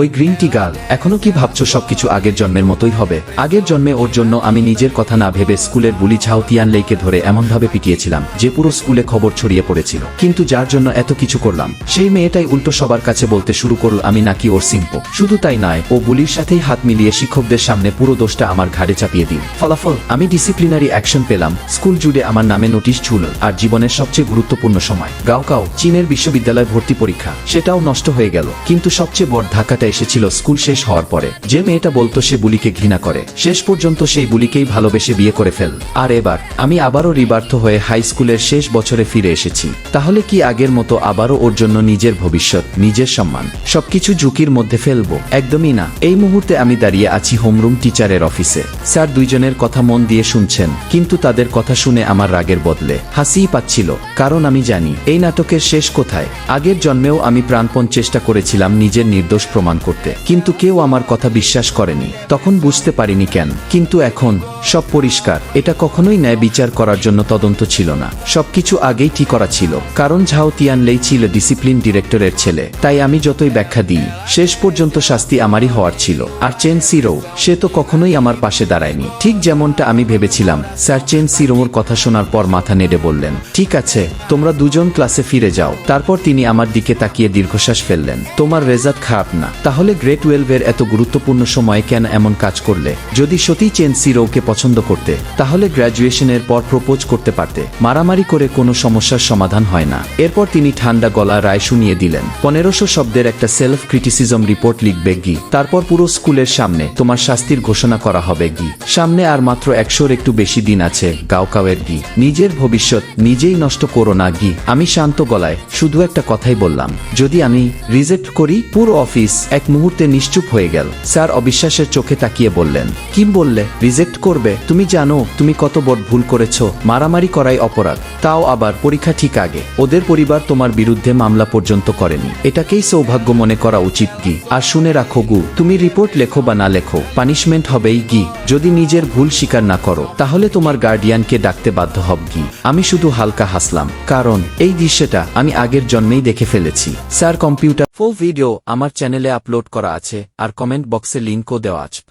ওই green tea girl, এখনো কি ভাবছো সবকিছু আগের জন্মের মতোই হবে? আগের জন্মে ওর জন্য আমি নিজের কথা না ভেবে স্কুলের বুলি ঝাও তিয়ানলেইকে ধরে এমনভাবে পিটিয়েছিলাম যে পুরো স্কুলে খবর ছড়িয়ে পড়েছিল। কিন্তু যার জন্য এত কিছু করলাম সেই মেয়েটাই উল্টো সবার কাছে বলতে শুরু করল আমি নাকি ওর সিম্পো। শুধু তাই নয়, ও বুলির সাথেই হাত মিলিয়ে শিক্ষকদের সামনে পুরো দোষটা আমার ঘাড়ে চাপিয়ে দিল। ফলাফল, আমি ডিসিপ্লিনারি অ্যাকশন পেলাম, স্কুল জুড়ে আমার নামে নোটিশ ঝুলল, আর জীবনের সবচেয়ে গুরুত্বপূর্ণ সময় গাওকাও চীনের বিশ্ববিদ্যালয় ভর্তি পরীক্ষা, সেটাও নষ্ট হয়ে গেল। কিন্তু সবচেয়ে বড় ধাক্কাটা এসেছিল স্কুল শেষ হওয়ার পরে। যে মেয়েটা বলতো সে বুলিকে ঘৃণা করে, শেষ পর্যন্ত সেই বুলিকেই ভালোবেসে বিয়ে করে ফেল। আর এবার আমি আবারও রিবার্থ হয়ে হাই স্কুলের শেষ বছরে ফিরে এসেছি। তাহলে কি আগের মতো আবারও ওর জন্য নিজের ভবিষ্যৎ, নিজের সম্মান সবকিছু ঝুঁকির মধ্যে ফেলবো? একদমই না। এই মুহূর্তে আমি দাঁড়িয়ে আছি হোমরুম টিচারের অফিসে। স্যার দুইজনের কথা মন দিয়ে শুনছেন, কিন্তু তাদের কথা শুনে আমার রাগের বদলে হাসিই পাচ্ছিল। কারণ আমি জানি এই নাটকের শেষ কোথায়। আগের জন্মেও আমি প্রাণপণ চেষ্টা করেছিলাম নিজের নির্দোষ প্রমাণ করতে, কিন্তু কেউ আমার কথা বিশ্বাস করেনি। তখন বুঝতে পারিনি কেন, কিন্তু এখন সব পরিষ্কার। এটা কখনোই ন্যায় বিচার করার জন্য তদন্ত ছিল না, সবকিছু আগেই ঠিক করা ছিল। কারণ ঝাও তিয়ানলেই ছিল ডিসিপ্লিন ডিরেক্টরের ছেলে, তাই আমি যতই ব্যাখ্যা দিই শেষ পর্যন্ত শাস্তি আমারই হওয়ার ছিল। আর চেন সিরো, সে তো কখনোই আমার পাশে দাঁড়ায়নি, ঠিক যেমনটা আমি ভেবেছিলাম। স্যার চেন সিরোর কথা শোনার পর মাথা নেড়ে বললেন, ঠিক আছে, তোমরা দুজন ক্লাসে ফিরে যাও। তারপর তিনি আমার দিকে তাকিয়ে দীর্ঘশ্বাস ফেললেন। তোমার রেজাল্ট খারাপ না, তাহলে গ্রেড 12-এর এত গুরুত্বপূর্ণ সময়ে কেন এমন কাজ করলে? যদি সত্যি চেন সিরোকে পছন্দ করতে তাহলে গ্র্যাজুয়েশনের পর প্রপোজ করতে পারতে। মারামারি করে কোনো সমস্যার সমাধান হয় না। এরপর তিনি ঠান্ডা গলা রায় শুনিয়ে দিলেন, 1500 শব্দের একটা সেলফ ক্রিটিসিজম রিপোর্ট লিখবে গি। তারপর পুরো স্কুলের সামনে তোমার শাস্তির ঘোষণা করা হবে গি। সামনে আর মাত্র 100-র একটু বেশি দিন আছে গাওকাওয়ের গি। নিজের ভবিষ্যৎ নিজেই নষ্ট করো না গি। আমি শান্ত গলায় শুধু একটা কথাই বললাম, যদি আমি রিজেক্ট করি? পুরো অফিস এক মুহূর্তে নিশ্চুপ হয়ে গেল। স্যার অবিশ্বাসের চোখে তাকিয়ে বললেন, কি বললে? রিজেক্ট করবে? তুমি জানো তুমি কত বড় ভুল করেছো? মারামারি করাই অপরাধ, তাও আবার পরীক্ষা ঠিক আগে। ওদের পরিবার তোমার বিরুদ্ধে মামলা পর্যন্ত করেনি, এটাকেই সৌভাগ্য মনে করা উচিত গি। আর শুনে রাখো গু, তুমি রিপোর্ট লেখো বা না লেখো, পানিশমেন্ট হবেই গি। যদি নিজের ভুল স্বীকার না করো তাহলে তোমার গার্ডিয়ানকে ডাকতে বাধ্য হব গি। আমি শুধু হালকা হাসলাম, কারণ এই দৃশ্যটা আমি আগের জন্মেই দেখে ফেলেছি। স্যার কম্পিউটার ফুল ভিডিও আমার চ্যানেলে আপলোড করা আছে, আর কমেন্ট বক্সে লিঙ্কও দেওয়া আছে।